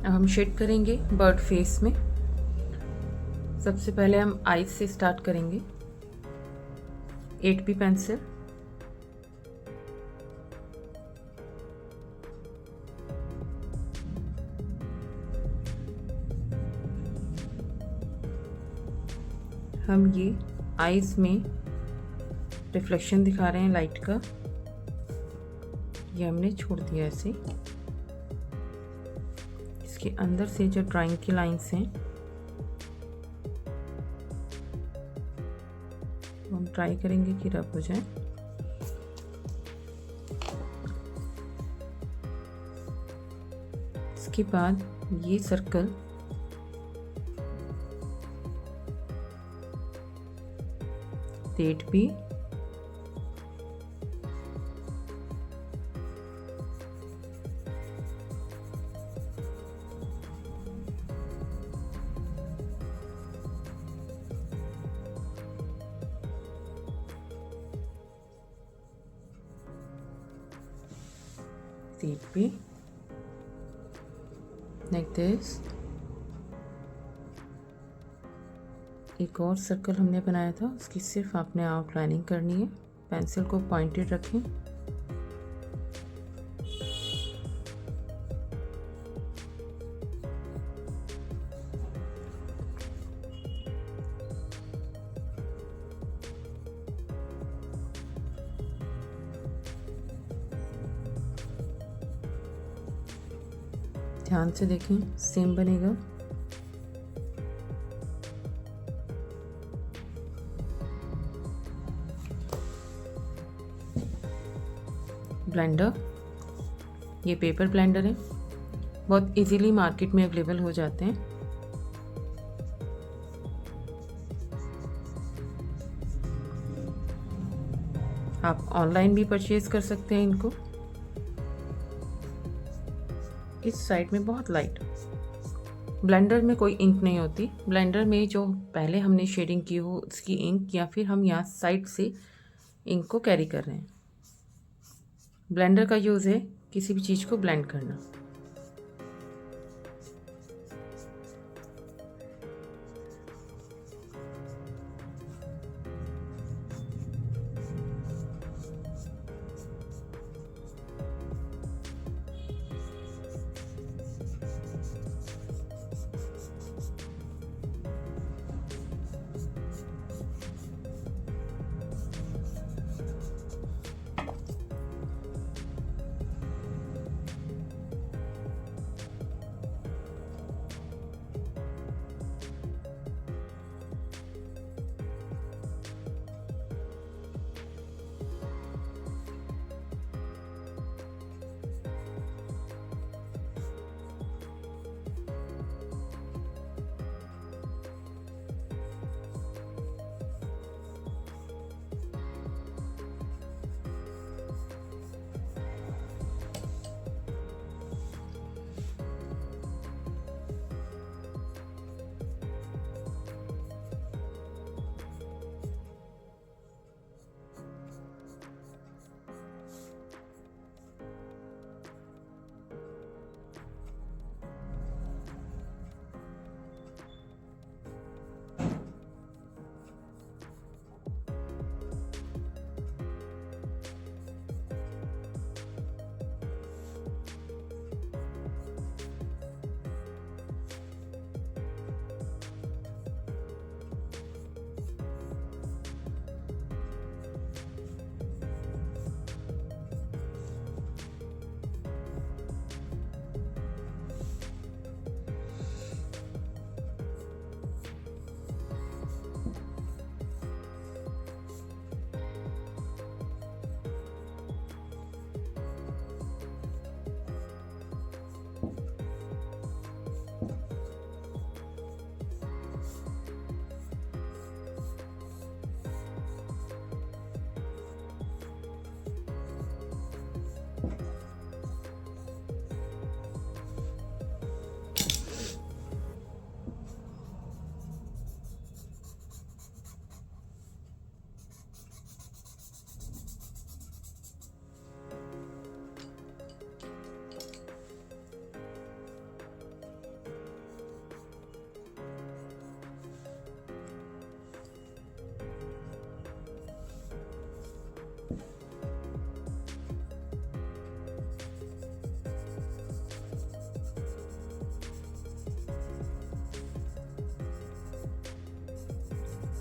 अब हम शेड करेंगे बर्ड फेस में। सबसे पहले हम आईज से स्टार्ट करेंगे। 8B पेंसिल, हम ये आईज में रिफ्लेक्शन दिखा रहे हैं लाइट का, ये हमने छोड़ दिया ऐसे। इसके अंदर से जो ड्राइंग की लाइंस हैं वो हम ट्राई करेंगे कि रब हो जाए। इसके बाद ये सर्कल डेट भी be like this। एक और सर्कल हमने बनाया था, उसकी सिर्फ आपने आउटलाइनिंग करनी है। पेंसिल को पॉइंटेड रखें। ध्यान से देखें, सेम बनेगा। ब्लेंडर, ये पेपर ब्लेंडर है, बहुत इजीली मार्केट में अवेलेबल हो जाते हैं। आप ऑनलाइन भी परचेज कर सकते हैं इनको। इस साइड में बहुत लाइट, ब्लेंडर में कोई इंक नहीं होती। ब्लेंडर में जो पहले हमने शेडिंग की हो उसकी इंक, या फिर हम यहाँ साइड से इंक को कैरी कर रहे हैं। ब्लेंडर का यूज़ है किसी भी चीज़ को ब्लेंड करना।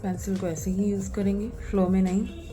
पेंसिल को ऐसे ही यूज़ करेंगे, फ्लो में नहीं।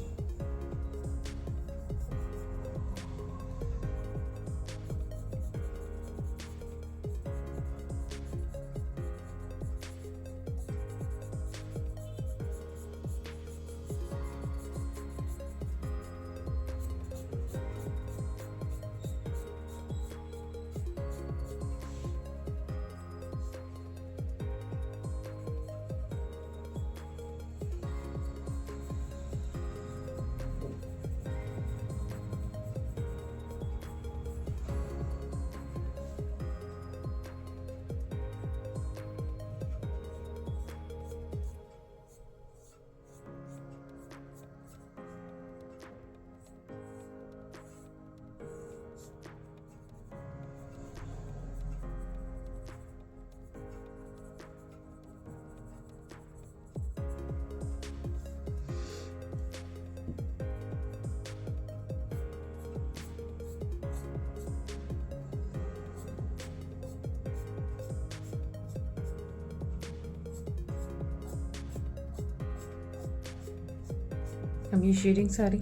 हम ये शेडिंग सारी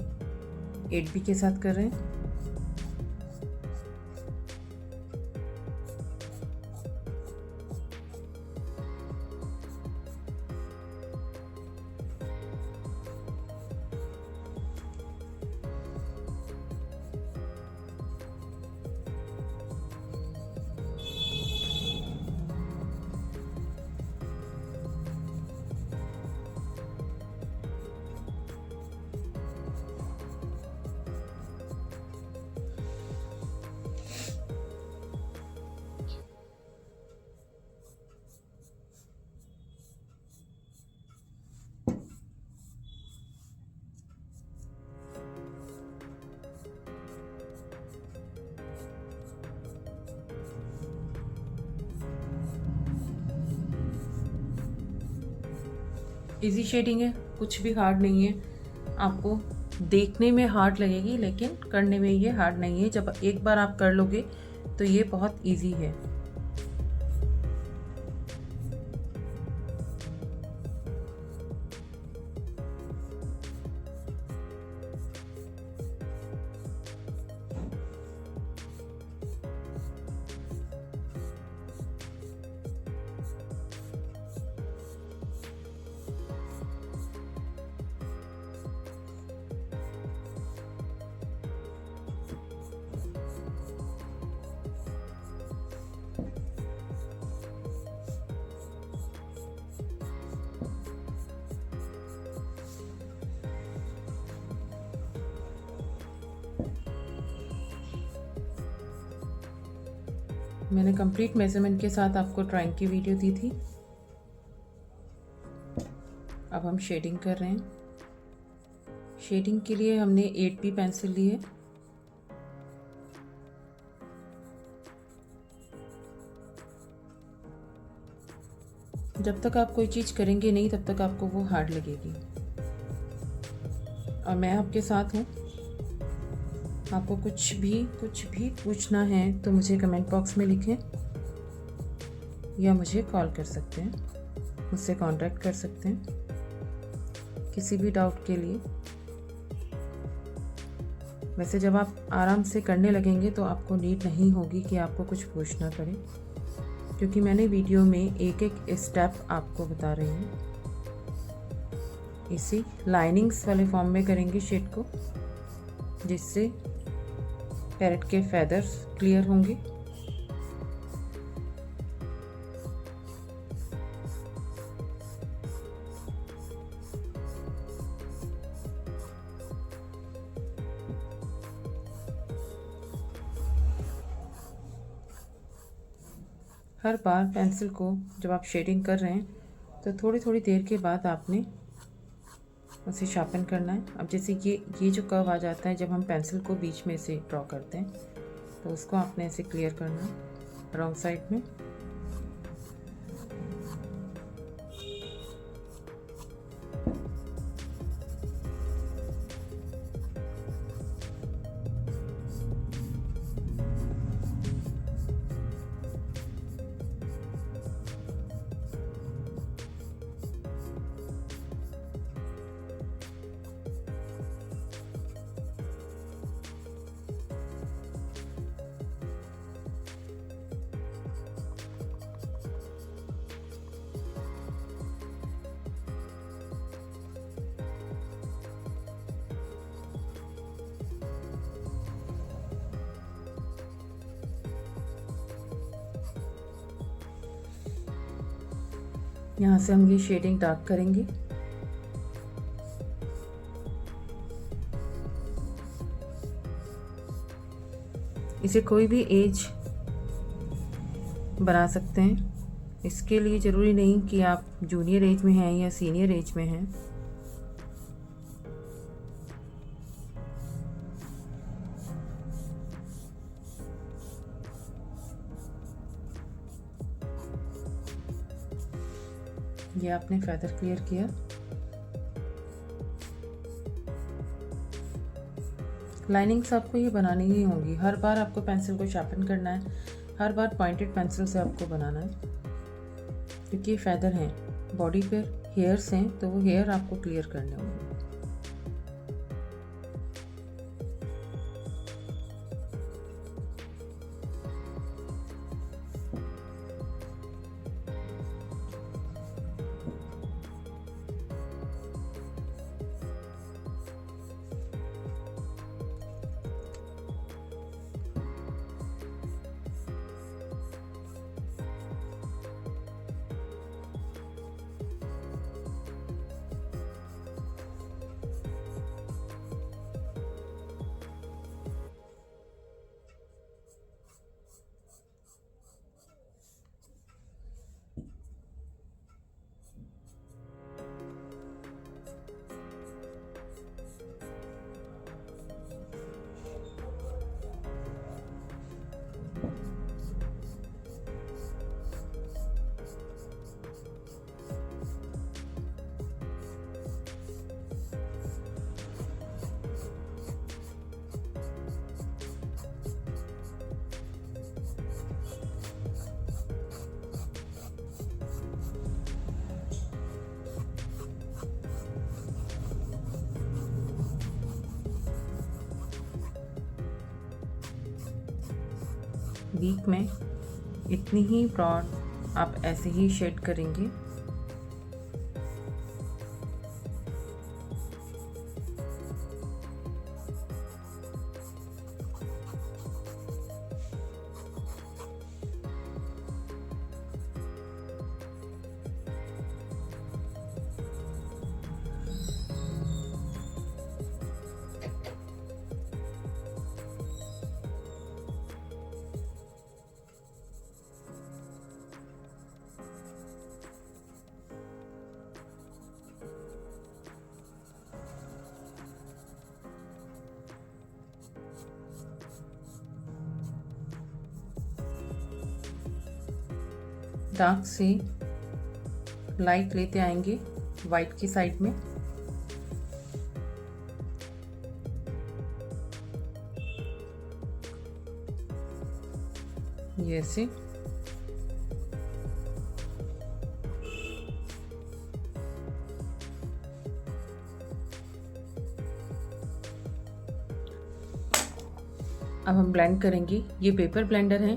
8B के साथ कर रहे हैं। इजी शेडिंग है, कुछ भी हार्ड नहीं है। आपको देखने में हार्ड लगेगी लेकिन करने में ये हार्ड नहीं है। जब एक बार आप कर लोगे तो ये बहुत इजी है। मैंने कंप्लीट मेजरमेंट के साथ आपको ड्राइंग की वीडियो दी थी। अब हम शेडिंग कर रहे हैं। शेडिंग के लिए हमने 8B पेंसिल ली है। जब तक आप कोई चीज़ करेंगे नहीं तब तक आपको वो हार्ड लगेगी। और मैं आपके साथ हूँ। आपको कुछ भी पूछना है तो मुझे कमेंट बॉक्स में लिखें या मुझे कॉल कर सकते हैं, मुझसे कांटेक्ट कर सकते हैं किसी भी डाउट के लिए। वैसे जब आप आराम से करने लगेंगे तो आपको नीड नहीं होगी कि आपको कुछ पूछना पड़े, क्योंकि मैंने वीडियो में एक एक स्टेप आपको बता रही हूँ। इसी लाइनिंग्स वाले फॉर्म में करेंगे शेड को, जिससे पैरेट के फेदर्स क्लियर होंगे। हर बार पेंसिल को जब आप शेडिंग कर रहे हैं तो थोड़ी थोड़ी देर के बाद आपने उसे शार्पन करना है। अब जैसे ये जो कर्व आ जाता है जब हम पेंसिल को बीच में से ड्रॉ करते हैं, तो उसको आपने ऐसे क्लियर करना है रॉन्ग साइड में। यहाँ से हम ये शेडिंग डार्क करेंगे। इसे कोई भी एज बना सकते हैं, इसके लिए ज़रूरी नहीं कि आप जूनियर एज में हैं या सीनियर एज में हैं। ये आपने फेदर क्लियर किया। लाइनिंग्स आपको ये बनानी ही होंगी, हर बार आपको पेंसिल को शार्पन करना है, हर बार पॉइंटेड पेंसिल से आपको बनाना है, क्योंकि ये फेदर हैं, बॉडी पर हेयर्स हैं, तो वो हेयर आपको क्लियर करने होंगे। वीक में इतनी ही ब्रॉड आप ऐसे ही शेड करेंगे। डार्क से लाइट लेते आएंगे वाइट की साइड में। ये ऐसे अब हम ब्लेंड करेंगे। ये पेपर ब्लेंडर हैं,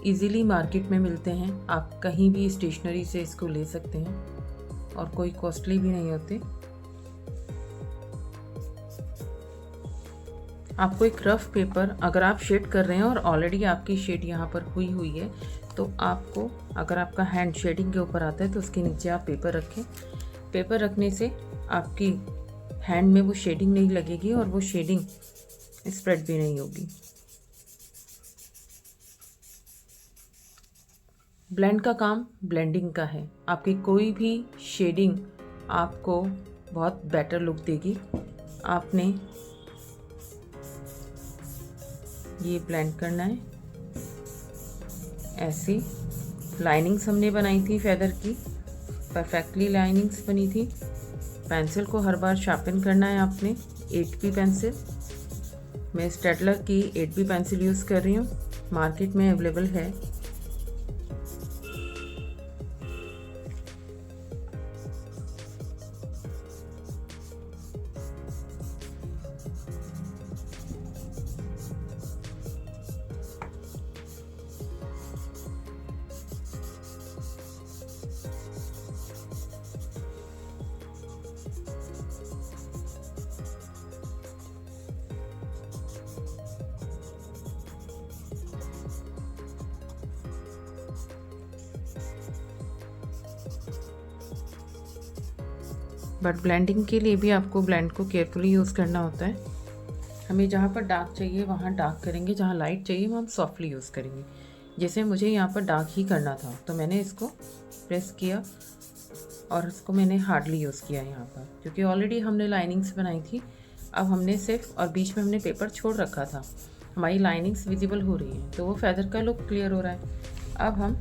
इजीली मार्केट में मिलते हैं, आप कहीं भी स्टेशनरी से इसको ले सकते हैं और कोई कॉस्टली भी नहीं होते। आपको एक रफ पेपर, अगर आप शेड कर रहे हैं और ऑलरेडी आपकी शेड यहाँ पर हुई हुई है, तो आपको, अगर आपका हैंड शेडिंग के ऊपर आता है तो उसके नीचे आप पेपर रखें। पेपर रखने से आपकी हैंड में वो शेडिंग नहीं लगेगी और वो शेडिंग स्प्रेड भी नहीं होगी। ब्लेंड का काम ब्लेंडिंग का है, आपकी कोई भी शेडिंग आपको बहुत बेटर लुक देगी। आपने ये ब्लेंड करना है ऐसे। लाइनिंग्स हमने बनाई थी फेदर की, परफेक्टली लाइनिंग्स बनी थी। पेंसिल को हर बार शार्पन करना है आपने। 8B पेंसिल, मैं स्टेडलर की 8B पेंसिल यूज़ कर रही हूँ, मार्केट में अवेलेबल है। बट ब्लेंडिंग के लिए भी आपको ब्लेंड को केयरफुली यूज़ करना होता है। हमें जहाँ पर डार्क चाहिए वहाँ डार्क करेंगे, जहाँ लाइट चाहिए वहाँ हम सॉफ्टली यूज़ करेंगे। जैसे मुझे यहाँ पर डार्क ही करना था तो मैंने इसको प्रेस किया और इसको मैंने हार्डली यूज़ किया यहाँ पर, क्योंकि ऑलरेडी हमने लाइनिंग्स बनाई थी। अब हमने सिर्फ, और बीच में हमने पेपर छोड़ रखा था, हमारी लाइनिंग्स विजिबल हो रही हैं तो वो फेदर का लुक क्लियर हो रहा है। अब हम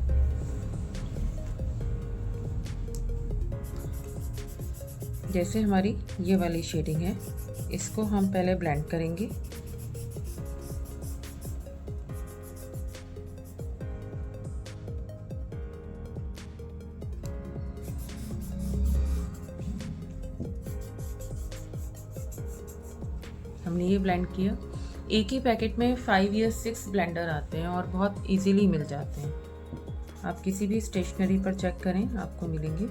जैसे हमारी ये वाली शेडिंग है, इसको हम पहले ब्लेंड करेंगे। हमने ये ब्लेंड किया। एक ही पैकेट में 5 या 6 ब्लेंडर आते हैं और बहुत इजीली मिल जाते हैं। आप किसी भी स्टेशनरी पर चेक करें, आपको मिलेंगे,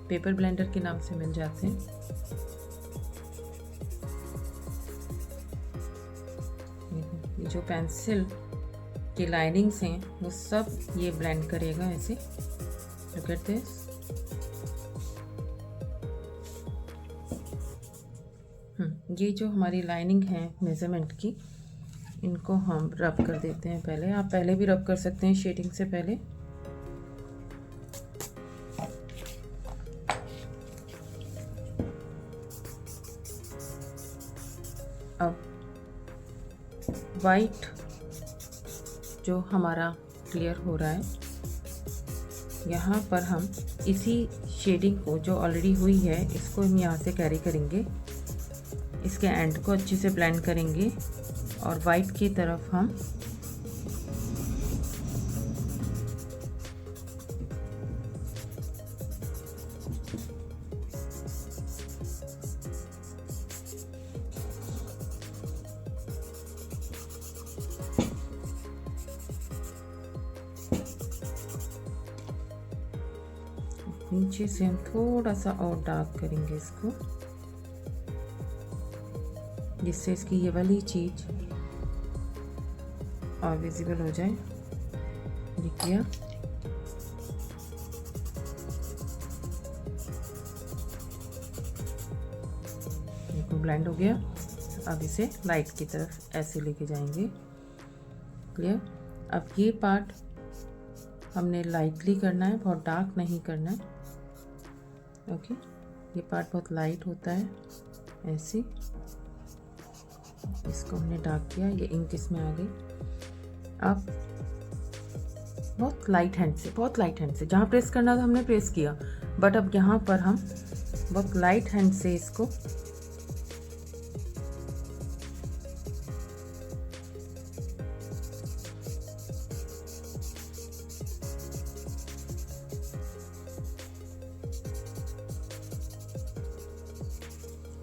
पेपर ब्लेंडर के नाम से मिल जाते हैं। ये जो पेंसिल की लाइनिंग्स हैं वो सब ये ब्लेंड करेगा ऐसे। Look at this. ये जो हमारी लाइनिंग है मेजरमेंट की, इनको हम रब कर देते हैं पहले। आप पहले भी रब कर सकते हैं शेडिंग से पहले। अब वाइट जो हमारा क्लियर हो रहा है, यहाँ पर हम इसी शेडिंग को जो ऑलरेडी हुई है इसको हम यहाँ से कैरी करेंगे, इसके एंड को अच्छे से ब्लेंड करेंगे और वाइट की तरफ हम नीचे से हम थोड़ा सा और डार्क करेंगे इसको, जिससे इसकी ये वाली चीज और विजिबल हो जाए। ये किया। देखो ब्लेंड हो गया। अब इसे लाइट की तरफ ऐसे लेके जाएंगे। क्लियर। अब ये पार्ट हमने लाइटली करना है, बहुत डार्क नहीं करना है। ओके, ये पार्ट बहुत लाइट होता है ऐसे। इसको हमने डार्क किया, ये इंक इसमें आ गई। अब बहुत लाइट हैंड से, बहुत लाइट हैंड से, जहाँ प्रेस करना था हमने प्रेस किया, बट अब यहाँ पर हम बहुत लाइट हैंड से इसको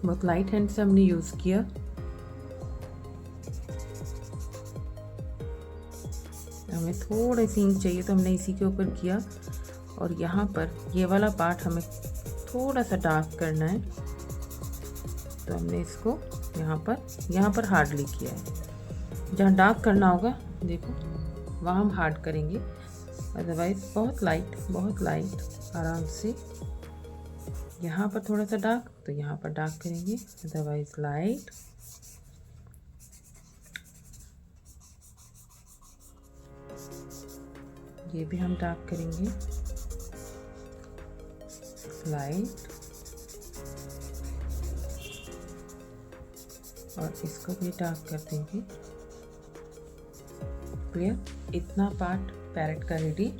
बहुत लाइट हैंड से हमने यूज़ किया। हमें थोड़ी सी इंक चाहिए तो हमने इसी के ऊपर किया, और यहाँ पर ये वाला पार्ट हमें थोड़ा सा डार्क करना है तो हमने इसको यहाँ पर हार्डली किया है। जहाँ डार्क करना होगा देखो वहाँ हम हार्ड करेंगे, अदरवाइज बहुत लाइट आराम से। यहाँ पर थोड़ा सा डार्क तो यहाँ पर डार्क करेंगे, अदरवाइज लाइट। ये भी हम डार्क करेंगे, लाइट, और इसको भी डार्क कर देंगे। क्लियर। इतना पार्ट पैरेट का रेडी।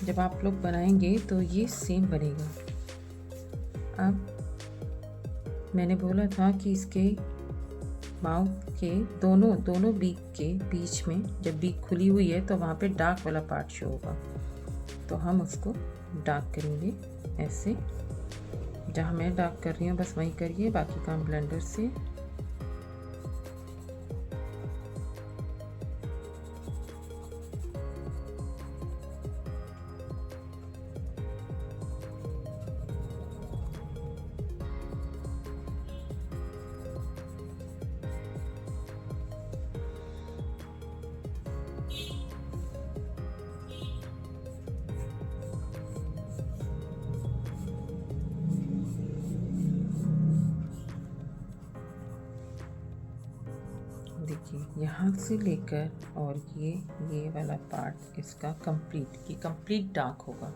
जब आप लोग बनाएंगे तो ये सेम बनेगा। अब मैंने बोला था कि इसके माउथ के दोनों बीक के बीच में जब बीक खुली हुई है तो वहाँ पे डार्क वाला पार्ट शो होगा, तो हम उसको डार्क करेंगे ऐसे। जहाँ मैं डार्क कर रही हूँ बस वहीं करिए, बाकी काम ब्लेंडर से। यहाँ से लेकर और ये वाला पार्ट इसका कंप्लीट डार्क होगा।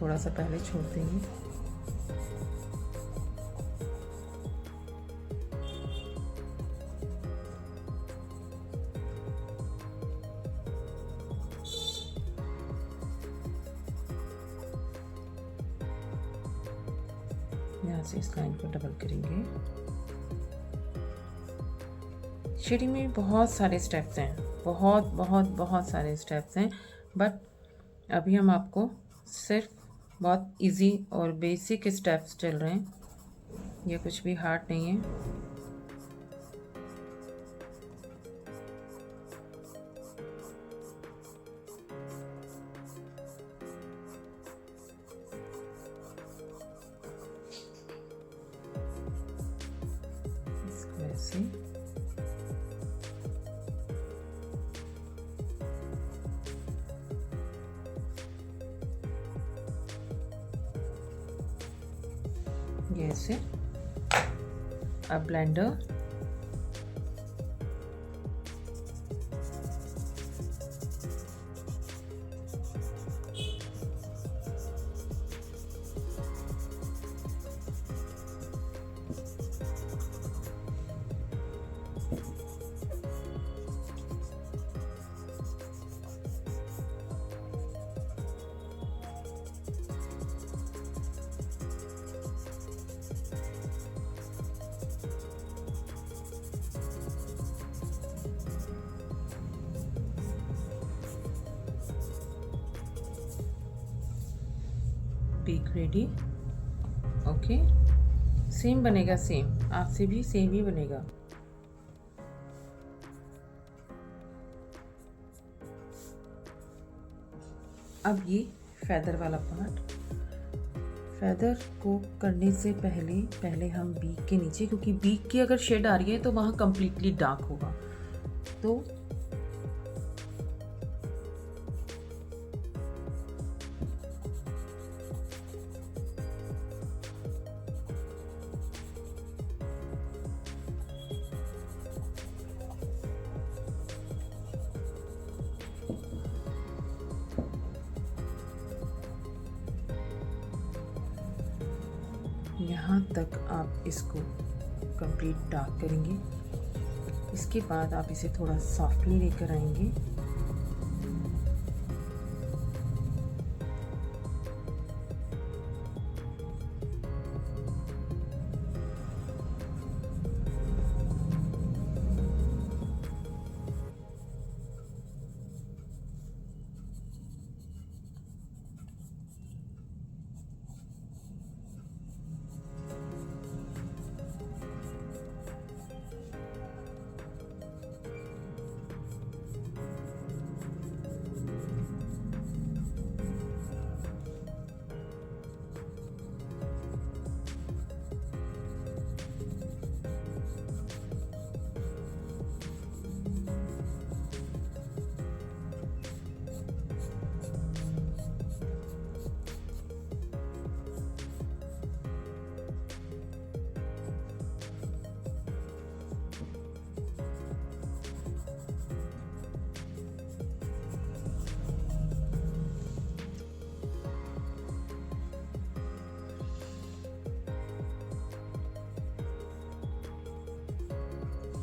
थोड़ा सा पहले छोड़ देंगे। यहाँ से इस लाइन को डबल करेंगे। शेडिंग में बहुत सारे स्टेप्स हैं, बहुत सारे स्टेप्स हैं, बट अभी हम आपको सिर्फ बहुत इजी और बेसिक स्टेप्स चल रहे हैं, ये कुछ भी हार्ड नहीं है। इसको ऐसे ये ऐसे। अब blender peak ready. Okay, same बनेगा, सेम आपसे भी सेम ही बनेगा। अब ये फेदर वाला पार्ट, फेदर को करने से पहले हम बीक के नीचे, क्योंकि बीक की अगर शेड आ रही है तो वहाँ कम्प्लीटली डार्क होगा, तो यहाँ तक आप इसको कंप्लीट डार्क करेंगे। इसके बाद आप इसे थोड़ा सॉफ्टली लेकर आएंगे।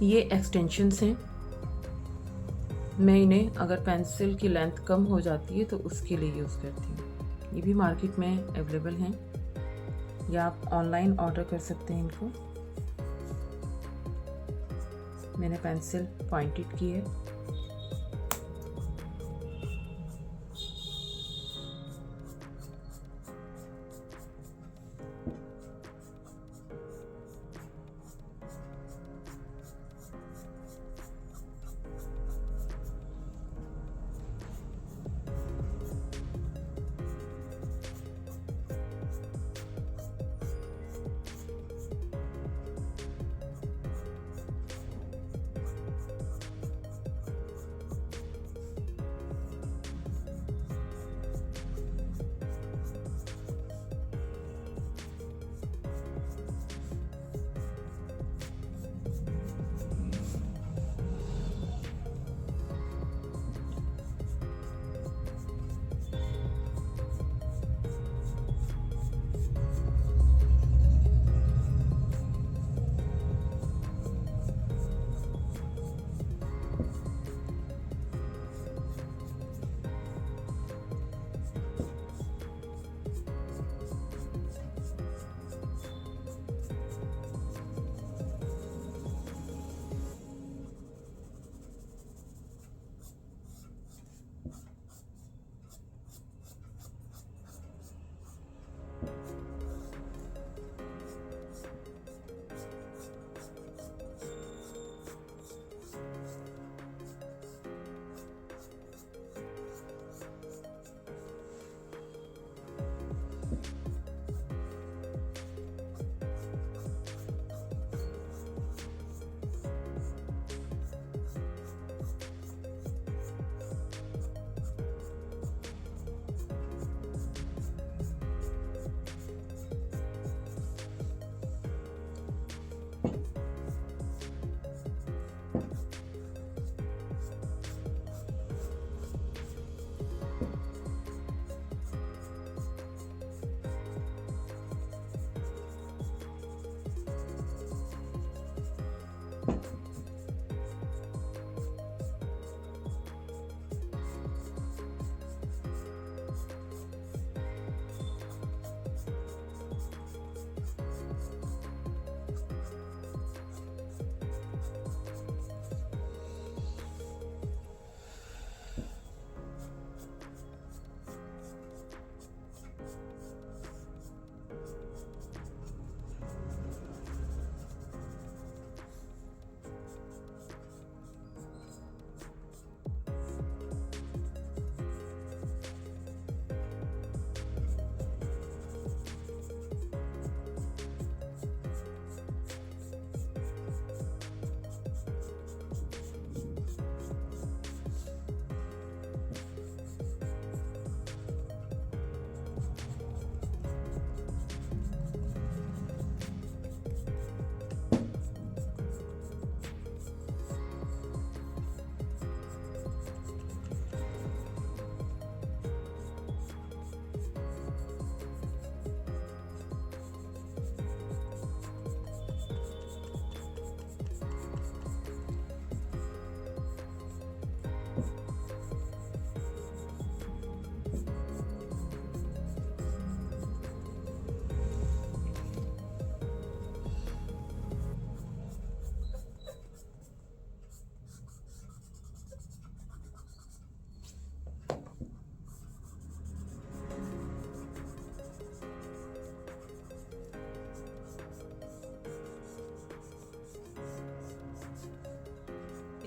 ये एक्सटेंशंस हैं, मैं इन्हें अगर पेंसिल की लेंथ कम हो जाती है तो उसके लिए यूज़ करती हूँ। ये भी मार्केट में अवेलेबल हैं या आप ऑनलाइन ऑर्डर कर सकते हैं इनको। मैंने पेंसिल पॉइंटेड की है।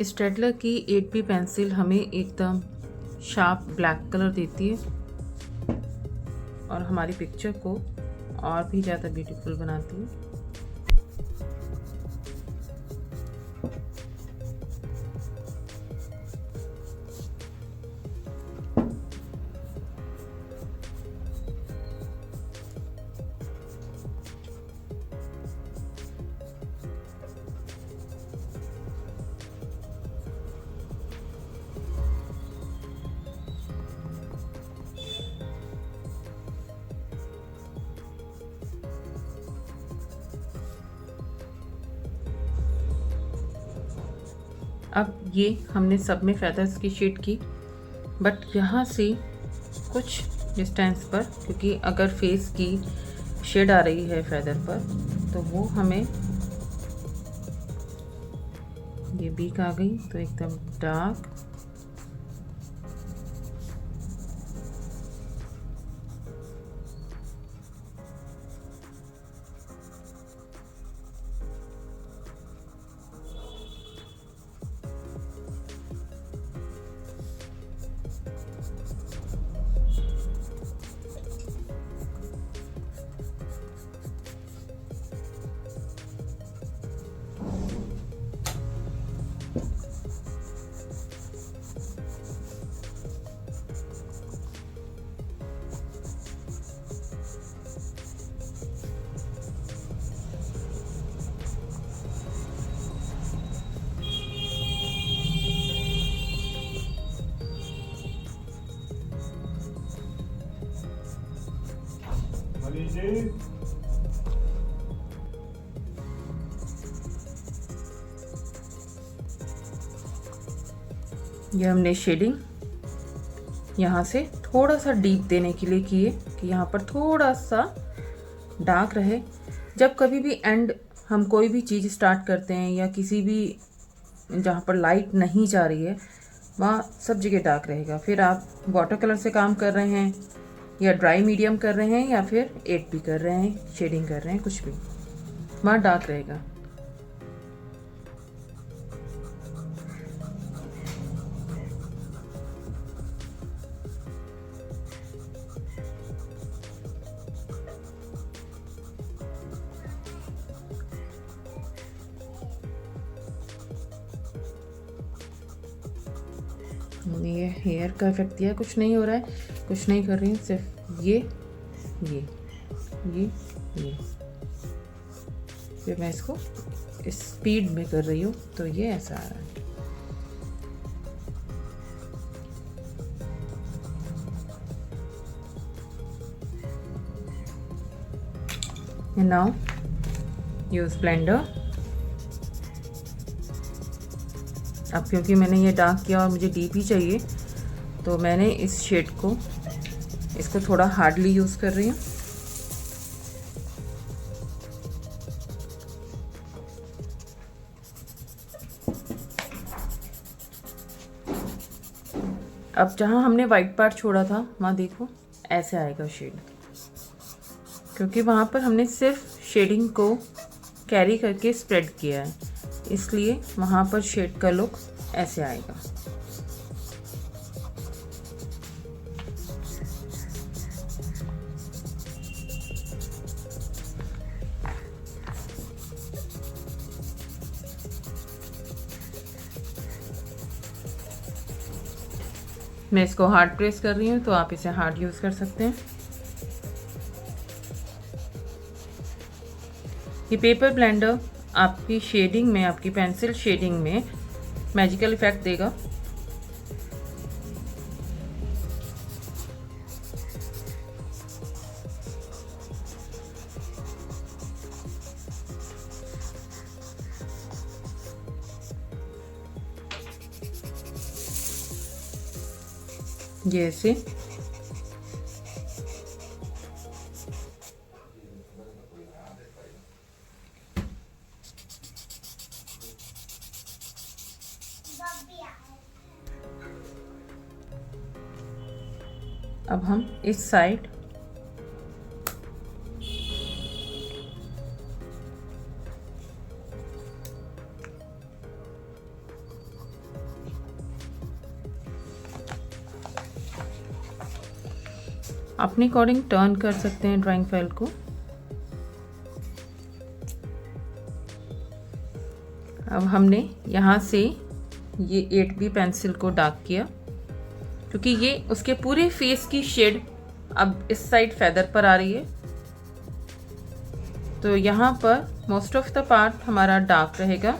स्टेडलर की 8B पेंसिल हमें एकदम शार्प ब्लैक कलर देती है और हमारी पिक्चर को और भी ज़्यादा ब्यूटीफुल बनाती है। अब ये हमने सब में फेदर्स की शेड की, बट यहाँ से कुछ डिस्टेंस पर, क्योंकि अगर फेस की शेड आ रही है फेदर पर तो वो हमें, ये बीक आ गई तो एकदम डार्क, ये हमने शेडिंग यहाँ से थोड़ा सा डीप देने के लिए किए कि यहाँ पर थोड़ा सा डार्क रहे। जब कभी भी एंड हम कोई भी चीज़ स्टार्ट करते हैं या किसी भी जहाँ पर लाइट नहीं जा रही है वहाँ सब जगह डार्क रहेगा। फिर आप वाटर कलर से काम कर रहे हैं या ड्राई मीडियम कर रहे हैं या फिर 8B कर रहे हैं, शेडिंग कर रहे हैं, कुछ भी, वहाँ डार्क रहेगा। ये हेयर का इफेक्ट दिया, कुछ नहीं हो रहा है, कुछ नहीं कर रही हूँ, सिर्फ ये ये फिर मैं इसको स्पीड में कर रही हूँ तो ये ऐसा आ रहा है। And now use blender। अब क्योंकि मैंने ये डार्क किया और मुझे डीप ही चाहिए तो मैंने इस शेड को, इसको थोड़ा हार्डली यूज़ कर रही हूँ। अब जहाँ हमने वाइट पार्ट छोड़ा था वहाँ देखो ऐसे आएगा शेड, क्योंकि वहाँ पर हमने सिर्फ शेडिंग को कैरी करके स्प्रेड किया है, इसलिए वहाँ पर शेड का लुक ऐसे आएगा। मैं इसको हार्ड प्रेस कर रही हूँ तो आप इसे हार्ड यूज़ कर सकते हैं। ये पेपर ब्लेंडर आपकी शेडिंग में, आपकी पेंसिल शेडिंग में मैजिकल इफेक्ट देगा। जैसे अब हम इस साइड अपने अकॉर्डिंग टर्न कर सकते हैं ड्राइंग फाइल को। अब हमने यहाँ से ये 8B पेंसिल को डार्क किया, क्योंकि ये उसके पूरे फेस की शेड अब इस साइड फेदर पर आ रही है, तो यहाँ पर मोस्ट ऑफ द पार्ट हमारा डार्क रहेगा।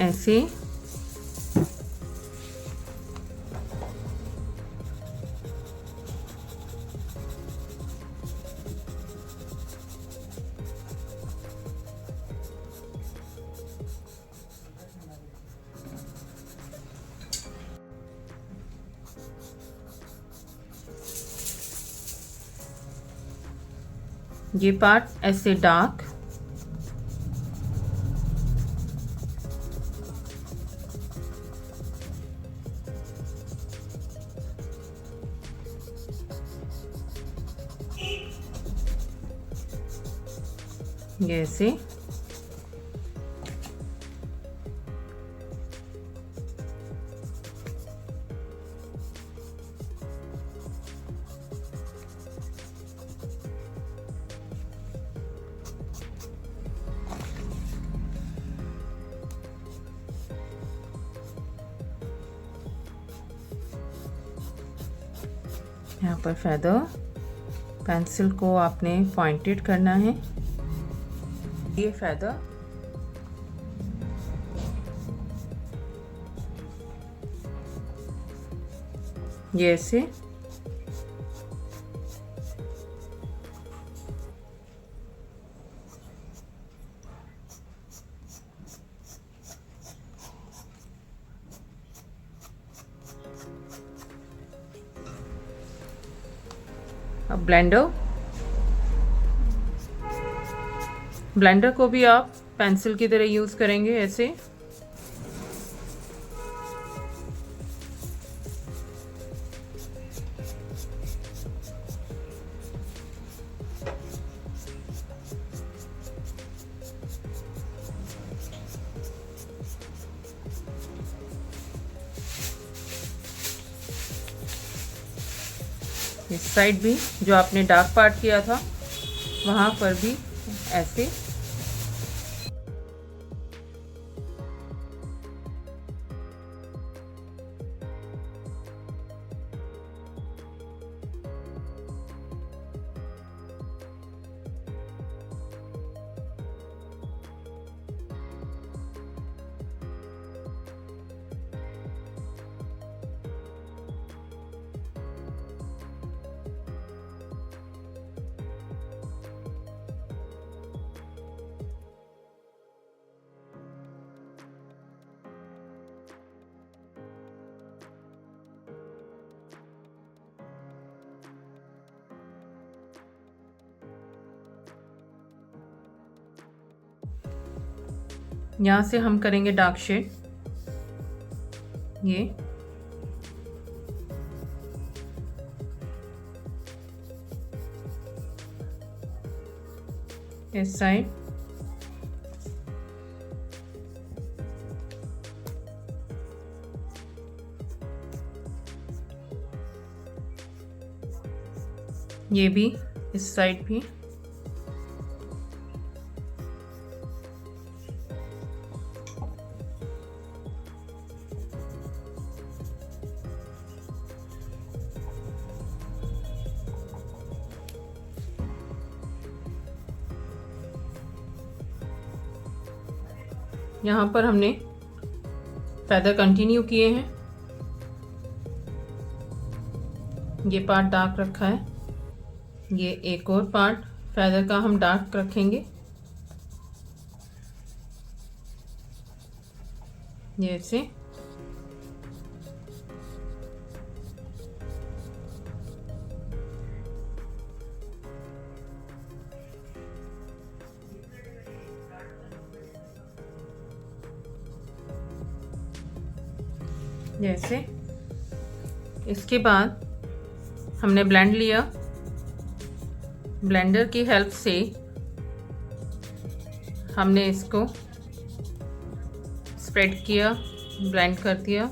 ऐसे ये पार्ट ऐसे डार्क, ये ऐसे यहाँ पर फेदर पेंसिल को आपने पॉइंटेड करना है। ये फेदर ये ऐसे अब ब्लेंडर को भी आप पेंसिल की तरह यूज करेंगे ऐसे। इस साइड भी जो आपने डार्क पार्ट किया था वहां पर भी ऐसे यहाँ से हम करेंगे डार्क शेड। ये इस साइड ये भी इस साइड भी यहाँ पर हमने फेदर कंटिन्यू किए हैं। ये पार्ट डार्क रखा है, ये एक और पार्ट फेदर का हम डार्क रखेंगे। ये ऐसे जैसे। इसके बाद हमने ब्लेंड लिया ब्लेंडर की हेल्प से हमने इसको स्प्रेड किया, ब्लेंड कर दिया।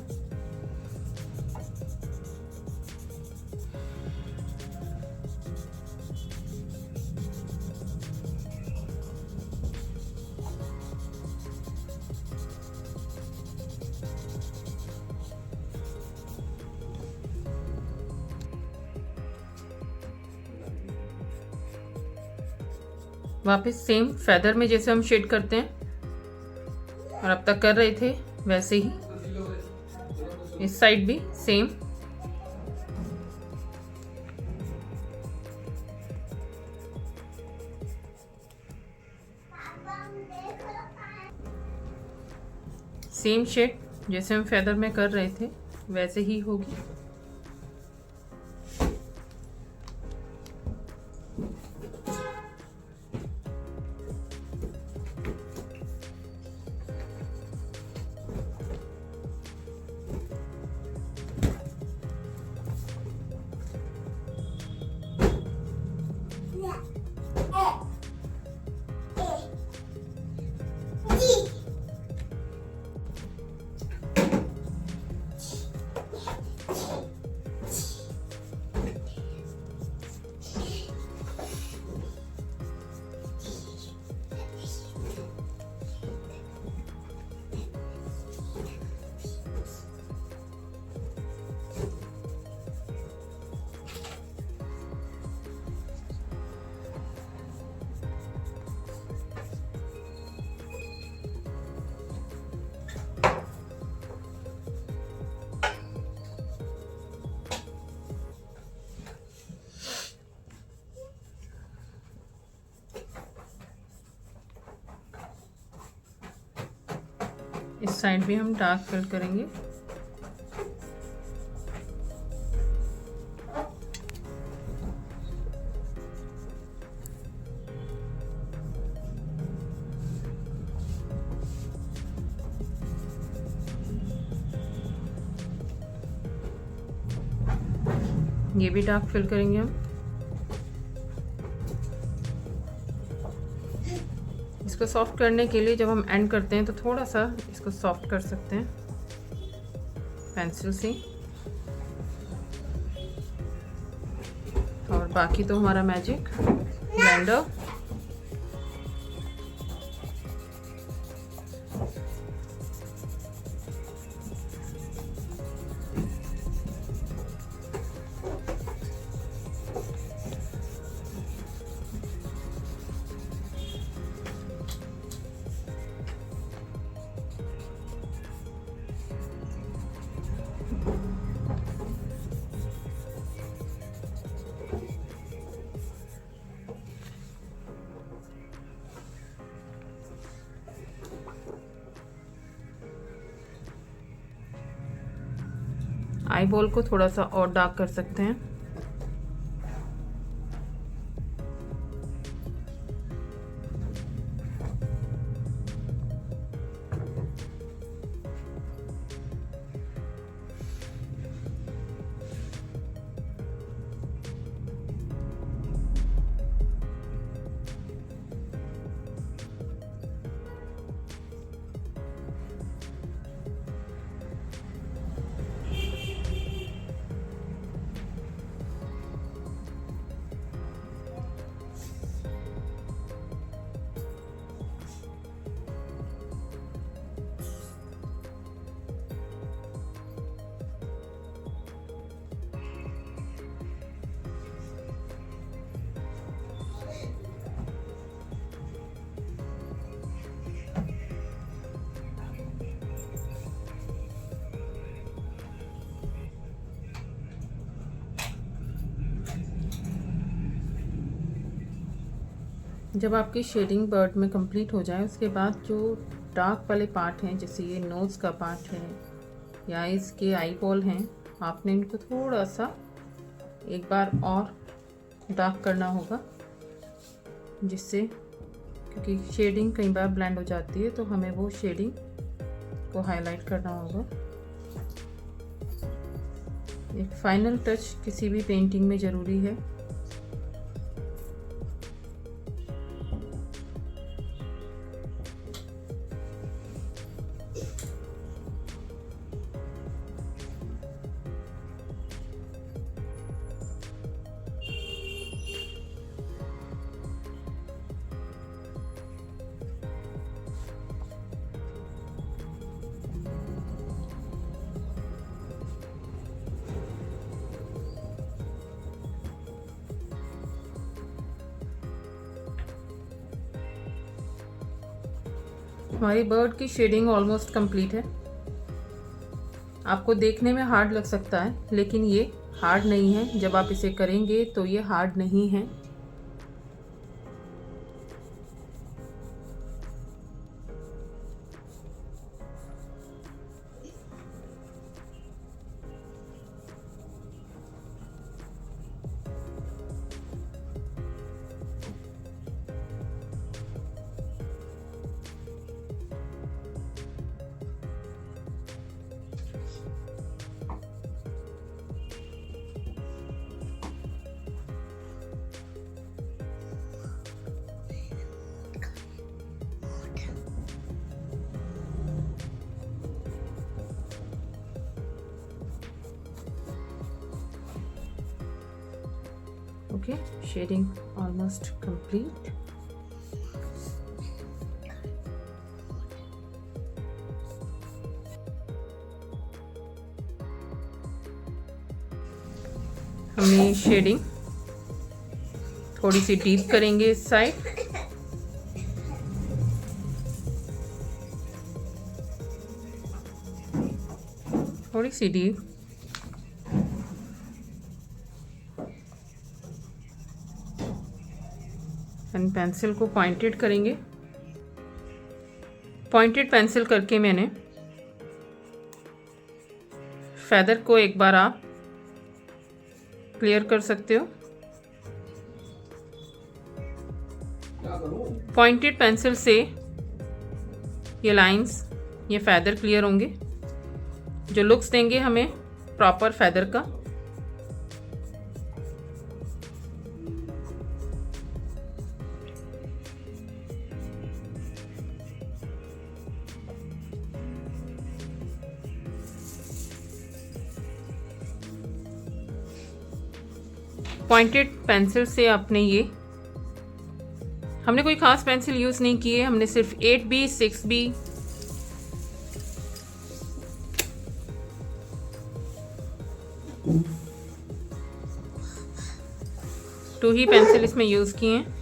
वापस सेम फेदर में जैसे हम शेड करते हैं और अब तक कर रहे थे वैसे ही इस साइड भी सेम। सेम शेड जैसे हम फेदर में कर रहे थे वैसे ही होगी। इस साइड भी हम डार्क फिल करेंगे। ये भी डार्क फिल करेंगे हम। इसको सॉफ्ट करने के लिए जब हम एंड करते हैं तो थोड़ा सा इसको सॉफ्ट कर सकते हैं पेंसिल से, और बाकी तो हमारा मैजिक ब्लेंडर आई बॉल को थोड़ा सा और डार्क कर सकते हैं। जब आपकी शेडिंग बर्ड में कंप्लीट हो जाए उसके बाद जो डार्क वाले पार्ट हैं, जैसे ये नोज़ का पार्ट है या इसके आई बॉल हैं, आपने इनको थोड़ा सा एक बार और डार्क करना होगा, जिससे क्योंकि शेडिंग कई बार ब्लेंड हो जाती है तो हमें वो शेडिंग को हाईलाइट करना होगा। एक फाइनल टच किसी भी पेंटिंग में ज़रूरी है। हमारी बर्ड की शेडिंग ऑलमोस्ट कंप्लीट है। आपको देखने में हार्ड लग सकता है, लेकिन ये हार्ड नहीं है। जब आप इसे करेंगे तो ये हार्ड नहीं है। Okay, shading almost complete. हमने शेडिंग थोड़ी सी डीप करेंगे इस साइड। थोड़ी सी डीप। एंड पेंसिल को पॉइंटेड करेंगे। पॉइंटेड पेंसिल करके मैंने फेदर को एक बार आप क्लियर कर सकते हो। पॉइंटेड पेंसिल से ये लाइंस, ये फेदर क्लियर होंगे, जो लुक्स देंगे हमें प्रॉपर फेदर का। पॉइंटेड पेंसिल से आपने ये, हमने कोई खास पेंसिल यूज़ नहीं की है, हमने सिर्फ 8B 6B टू ही पेंसिल इसमें यूज़ किए हैं।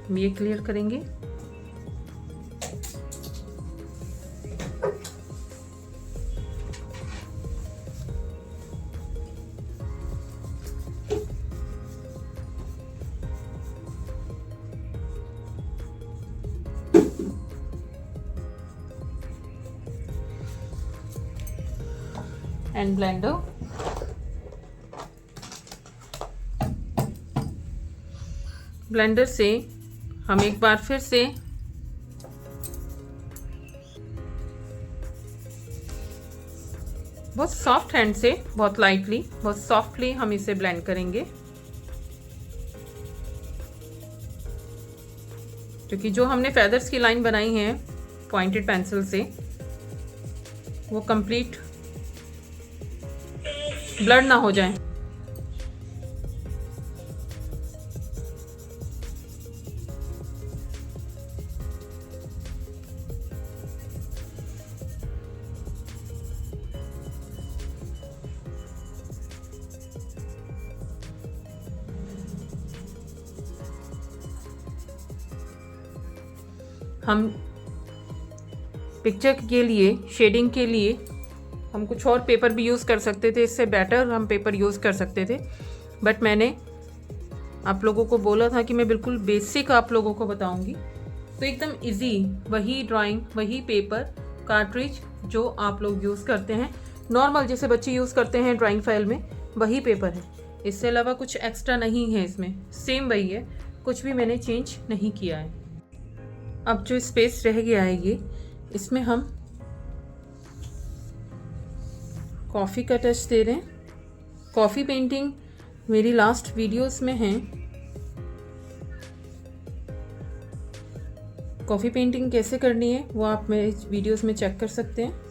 हम ये क्लियर करेंगे। एंड ब्लेंडर, ब्लेंडर से हम एक बार फिर से बहुत सॉफ्ट हैंड से, बहुत लाइटली, बहुत सॉफ्टली हम इसे ब्लेंड करेंगे, क्योंकि जो हमने फेदर्स की लाइन बनाई है पॉइंटेड पेंसिल से, वो कंप्लीट ब्लर ना हो जाए। हम पिक्चर के लिए, शेडिंग के लिए हम कुछ और पेपर भी यूज़ कर सकते थे, इससे बेटर हम पेपर यूज़ कर सकते थे, बट मैंने आप लोगों को बोला था कि मैं बिल्कुल बेसिक आप लोगों को बताऊंगी, तो एकदम इजी वही ड्राइंग, वही पेपर कार्ट्रिज जो आप लोग यूज़ करते हैं, नॉर्मल जैसे बच्चे यूज़ करते हैं ड्राइंग फाइल में, वही पेपर है। इससे अलावा कुछ एक्स्ट्रा नहीं है इसमें, सेम वही है, कुछ भी मैंने चेंज नहीं किया है। अब जो स्पेस रह गया है ये, इसमें हम कॉफ़ी का टच दे रहे हैं। कॉफ़ी पेंटिंग मेरी लास्ट वीडियोस में है। कॉफ़ी पेंटिंग कैसे करनी है वो आप मेरे वीडियोस में चेक कर सकते हैं।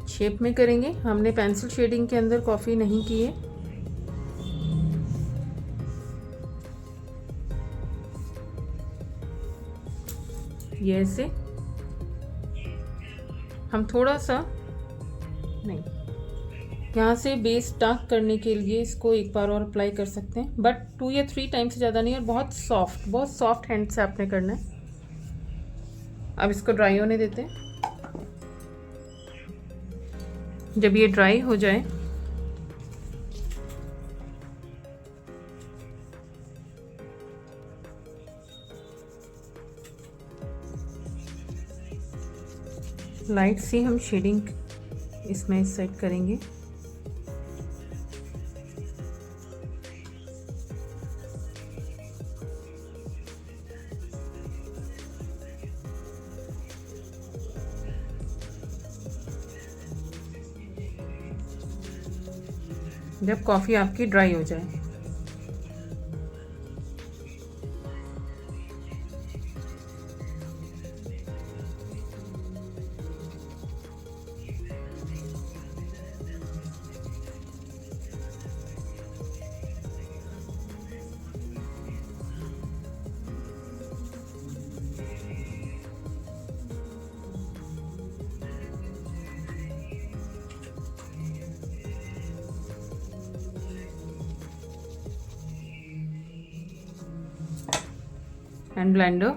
शेप में करेंगे, हमने पेंसिल शेडिंग के अंदर कॉफ़ी नहीं की है। ये ऐसे हम थोड़ा सा नहीं, यहाँ से बेस डार्क करने के लिए इसको एक बार और अप्लाई कर सकते हैं, बट 2 या 3 टाइम से ज़्यादा नहीं, और बहुत सॉफ्ट हैंड से आपने करना है। अब इसको ड्राई होने देते हैं। जब ये ड्राई हो जाए लाइट सी हम शेडिंग इसमें सेट करेंगे। जब कॉफ़ी आपकी ड्राई हो जाए, एंड ब्लेंडर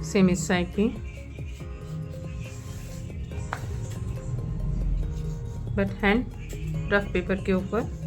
सेम इस साइड की, बट हैंड रफ पेपर के ऊपर।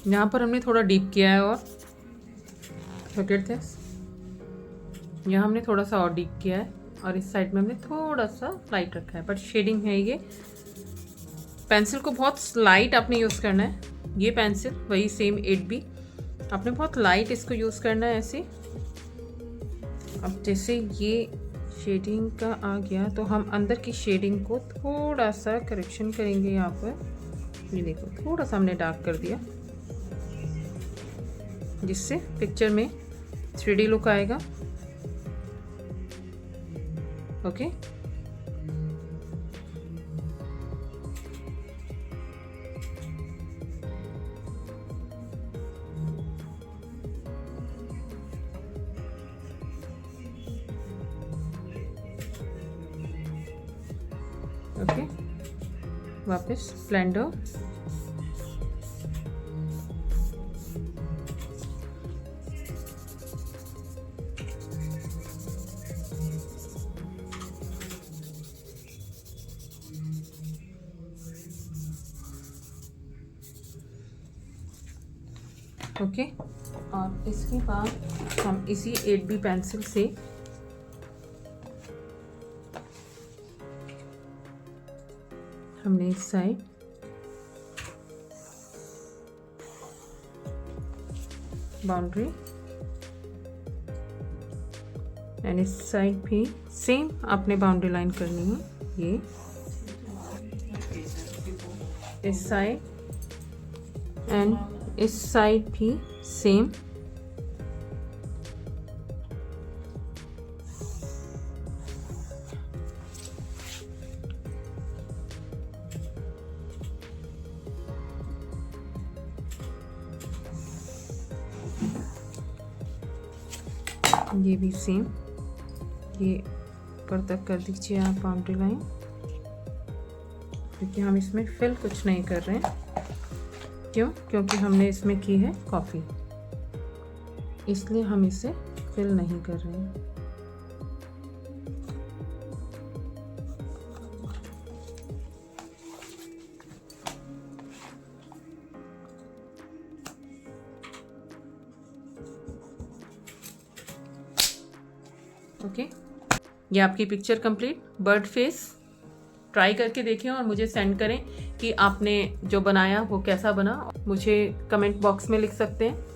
यहाँ पर हमने थोड़ा डीप किया है और look at this, यहाँ हमने थोड़ा सा और डीप किया है और इस साइड में हमने थोड़ा सा लाइट रखा है, बट शेडिंग है ये। पेंसिल को बहुत लाइट आपने यूज़ करना है। ये पेंसिल वही सेम 8B, आपने बहुत लाइट इसको यूज़ करना है ऐसे। अब जैसे ये शेडिंग का आ गया तो हम अंदर की शेडिंग को थोड़ा सा करेक्शन करेंगे। यहाँ पर ये देखो थोड़ा सा हमने डार्क कर दिया, जिससे पिक्चर में 3D लुक आएगा। ओके, ओके, वापस ब्लेंडर, ओके। और इसके बाद हम इसी 8B पेंसिल से हमने इस साइड बाउंड्री एंड इस साइड भी सेम आपने बाउंड्री लाइन करनी है। ये इस साइड एंड इस साइड भी सेम। ये भी सेम, ये ऊपर तक कर दीजिए आप बाउंड्री लाइन, क्योंकि हम इसमें फिल कुछ नहीं कर रहे हैं। क्यों? क्योंकि हमने इसमें की है कॉफ़ी, इसलिए हम इसे फिल नहीं कर रहे हैं। ओके, ये आपकी picture complete. Bird face try करके देखें और मुझे सेंड करें कि आपने जो बनाया वो कैसा बना। मुझे कमेंट बॉक्स में लिख सकते हैं।